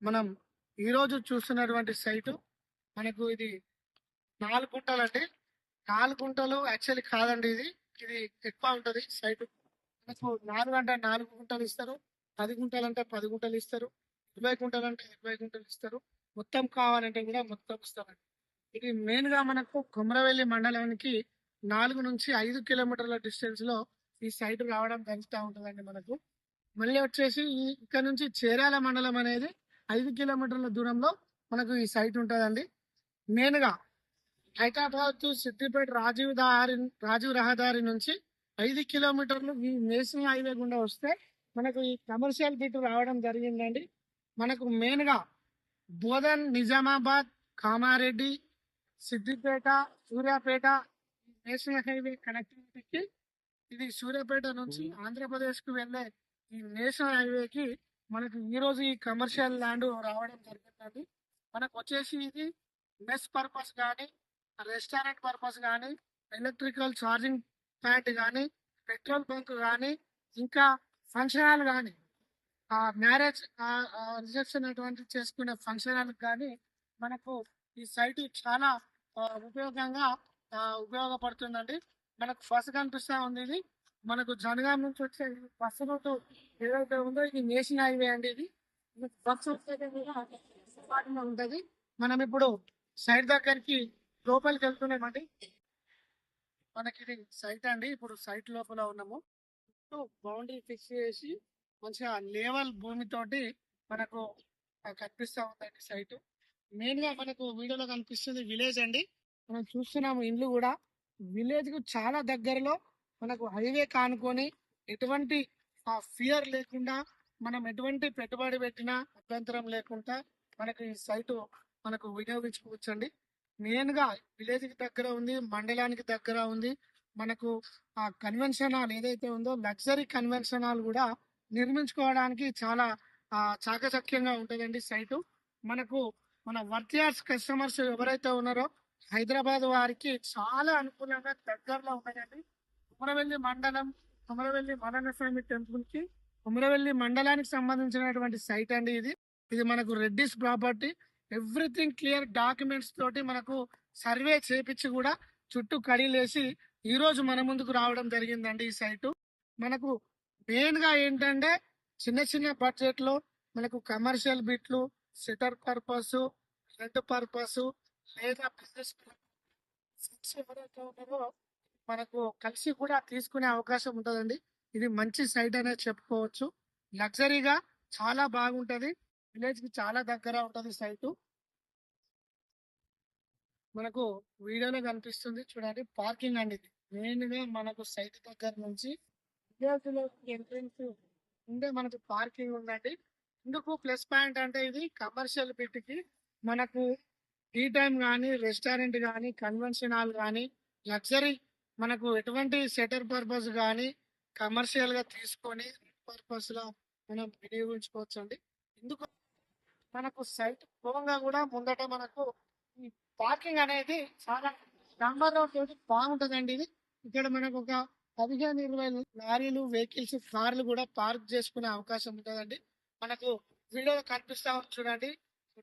మనం ఈరోజు చూస్తున్నటువంటి సైటు మనకు ఇది 4 గుంటలండి. 4 గుంటలు యాక్చువల్లీ కాదండి ఇది. ఇది ఎక్కువ ఉంటది సైటు. మనకు 4 అంటే 4 గుంటలు ఇస్తారు. 10 గుంటలంటే 10 గుంటలు ఇస్తారు. 20 గుంటలంటే 20 గుంటలు ఇస్తారు. మొత్తం కావాలంటే కూడా మొత్తం ఇస్తారండి. ఇది మెయిన్‌గా మనకు కొమరవెల్లి మండలానికి 4-5 కిలోమీటర్ల డిస్టెన్స్‌లో ఈ సైట్ రావడం జరుగుతా ఉంటదండి మనకు. మళ్ళీ వచ్చేసి ఇక్కడ నుంచి చేరాల మండలం అనేది 5 కిలోమీటర్ల దూరంలో మనకు ఈ సైట్ ఉంటదండి. మెయిన్‌గా హైదరాబాద్ టు సిద్దిపేట రాజీవ్ రహదారి నుంచి 5 కిలోమీటర్లు ఈ నేషనల్ హైవే గుండా వస్తే మనకు ఈ కమర్షియల్ బిట్ రావడం జరిగిందండి. మనకు మెయిన్‌గా బోధన్, నిజామాబాద్, కామారెడ్డి, సిద్దిపేట, సూర్యాపేట నేషనల్ హైవే కనెక్టివిటీకి ఇది సూర్యాపేట నుంచి ఆంధ్రప్రదేశ్ కు వెళ్లే ఈ నేషనల్ హైవేకి మనకు ఈ రోజు ఈ కమర్షియల్ ల్యాండ్ రావడం జరిగిందండి. మనకు వచ్చేసి ఇది మెస్ పర్పస్ కానీ, రెస్టారెంట్ పర్పస్ కానీ, ఎలక్ట్రికల్ ఛార్జింగ్ ప్లాంట్ కానీ, పెట్రోల్ బంక్ కానీ, ఇంకా ఫంక్షన్ హాల్ కానీ, మ్యారేజ్ రిసెప్షన్ అటువంటి చేసుకునే ఫంక్షన్ హాల్ కానీ మనకు ఈ సైట్ చాలా ఉపయోగంగా ఉపయోగపడుతుందండి. మనకు ఫస్ట్ కనిపిస్తా ఉంది ఇది మనకు జనగాం నుంచి వచ్చే ఫస్ట్ రూట్ ఏదైతే ఉందో ఇది నేషనల్ హైవే అండి. ఇది బస్ ఉంటది. మనం ఇప్పుడు సైట్ దగ్గరికి లోపలికి వెళ్తున్నామండి. మనకి ఇది సైట్ అండి. ఇప్పుడు సైట్ లోపల ఉన్నాము. బౌండరీ ఫిక్స్ చేసి మంచిగా లేవల్ భూమితోటి మనకు కనిపిస్తా ఉందండి సైట్. మెయిన్ గా మనకు వీడియోలో కనిపిస్తుంది విలేజ్ అండి. మనం చూస్తున్నాము ఇండ్లు కూడా విలేజ్ కు చాలా దగ్గరలో మనకు హైవే కానుకొని ఎటువంటి ఫియర్ లేకుండా మనం ఎటువంటి పెట్టుబడి పెట్టినా అభ్యంతరం లేకుండా మనకు ఈ సైటు మనకు వినియోగించుకోవచ్చండి. మెయిన్ గా విలేజ్ కి దగ్గర ఉంది, మండలానికి దగ్గర ఉంది. మనకు ఆ కన్వెన్షన్ హాల్ ఏదైతే ఉందో లగ్జరీ కన్వెన్షన్ హాల్ కూడా నిర్మించుకోవడానికి చాలా చాకచక్యంగా ఉంటుందండి సైటు. మనకు మన వర్తియార్స్ కస్టమర్స్ ఎవరైతే ఉన్నారో హైదరాబాద్ వారికి చాలా అనుకూలంగా దగ్గరలో ఉన్నాయండి. కొమరవెల్లి మండలం, కొమరవెల్లి మల్లన్నస్వామి టెంపుల్ కి కొమరవెల్లి మండలానికి సంబంధించినటువంటి సైట్ అండి ఇది. ఇది మనకు Reddy's property. Everything clear documents తోటి మనకు సర్వే చేపించి కూడా చుట్టూ కడిలేసి ఈ రోజు మన ముందుకు రావడం జరిగిందండి ఈ సైటు. మనకు మెయిన్ గా ఏంటంటే చిన్న చిన్న బడ్జెట్ లో మనకు కమర్షియల్ బిట్లు, సిటర్ పర్పస్, రెంట్ పర్పస్ లేదా బిజినెస్ ఎవరైతే ఉన్నారో మనకు కలిసి కూడా తీసుకునే అవకాశం ఉంటుందండి. ఇది మంచి సైట్ అనేది చెప్పుకోవచ్చు. లగ్జరీగా చాలా బాగుంటది. విలేజ్ కి చాలా దగ్గర ఉంటది సైటు. మనకు వీడియోలో కనిపిస్తుంది చూడండి పార్కింగ్ అండి. ఇది మెయిన్ గా మనకు సైట్ దగ్గర నుంచి ఎంట్రెన్స్ ఉండే మనకు పార్కింగ్ ఉందండి. ఎందుకు ప్లస్ పాయింట్ అంటే ఇది కమర్షియల్ బిట్ కి మనకు టీ టైం కానీ, రెస్టారెంట్ కానీ, కన్వెన్షన్ హాల్ కానీ, లగ్జరీ మనకు ఎటువంటి సెటర్ పర్పస్ కానీ కమర్షియల్ గా తీసుకొని పర్పస్ లో మనం వినియోగించుకోవచ్చు అండి. ఎందుకు మనకు సైట్ పోగా కూడా ముందట మనకు ఈ పార్కింగ్ అనేది చాలా నంబర్ తోటి బాగుంటుందండి. ఇది ఇక్కడ మనకు ఒక 15-20 లారీలు, వెహికల్స్, కార్లు కూడా పార్క్ చేసుకునే అవకాశం ఉంటుందండి. మనకు వీడియో కనిపిస్తా చూడండి.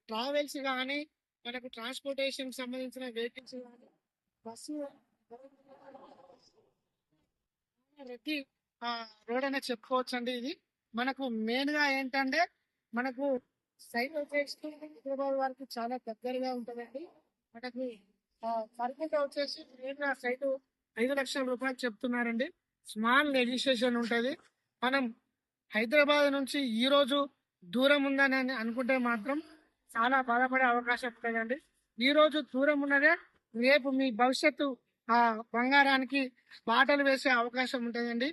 ట్రావెల్స్ కానీ, మనకు ట్రాన్స్పోర్టేషన్ సంబంధించిన వెహికల్స్ కానీ, బస్సు రెడ్డి రోడ్ అనే చెప్పుకోవచ్చు అండి. ఇది మనకు మెయిన్ గా ఏంటంటే మనకు సైట్ వచ్చేసి హైదరాబాద్ వారికి చాలా దగ్గరగా ఉంటుందండి. మనకి పర్మిట్ వచ్చేసి మెయిన్ గా సైట్ 5 లక్షల రూపాయలు చెప్తున్నారండి. స్మాల్ నెగోషియేషన్ ఉంటుంది. మనం హైదరాబాద్ నుంచి ఈ రోజు దూరం ఉందని అనుకుంటే మాత్రం చాలా బాధపడే అవకాశం ఉంటుందండి. ఈ రోజు దూరం ఉన్నదే రేపు మీ భవిష్యత్తు బంగారానికి బాటలు వేసే అవకాశం ఉంటుందండి.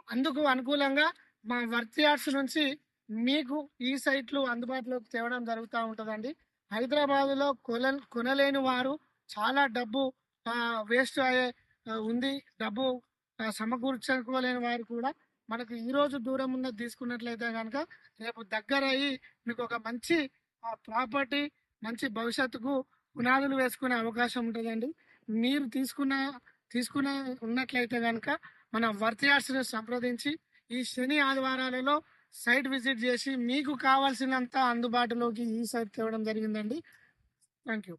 అందుకు అనుకూలంగా మా వర్తియార్స్ నుంచి మీకు ఈ సైట్లు అందుబాటులోకి తేవడం జరుగుతూ ఉంటుందండి. హైదరాబాద్ లో కొనలేని వారు చాలా డబ్బు వేస్ట్ అయ్యే ఉంది, డబ్బు సమకూర్చుకోలేని వారు కూడా మనకు ఈ రోజు దూరం ఉన్నది తీసుకున్నట్లయితే కనుక రేపు దగ్గర అయ్యి మీకు ఒక మంచి ప్రాపర్టీ, మంచి భవిష్యత్తుకు పునాదులు వేసుకునే అవకాశం ఉంటుందండి. మీరు తీసుకునే ఉన్నట్లయితే కనుక మన వర్తియార్స్ సంప్రదించి ఈ శని ఆదివారాలలో సైట్ విజిట్ చేసి మీకు కావాల్సినంత అందుబాటులోకి ఈ సైట్ తేవడం జరిగిందండి. Thank you.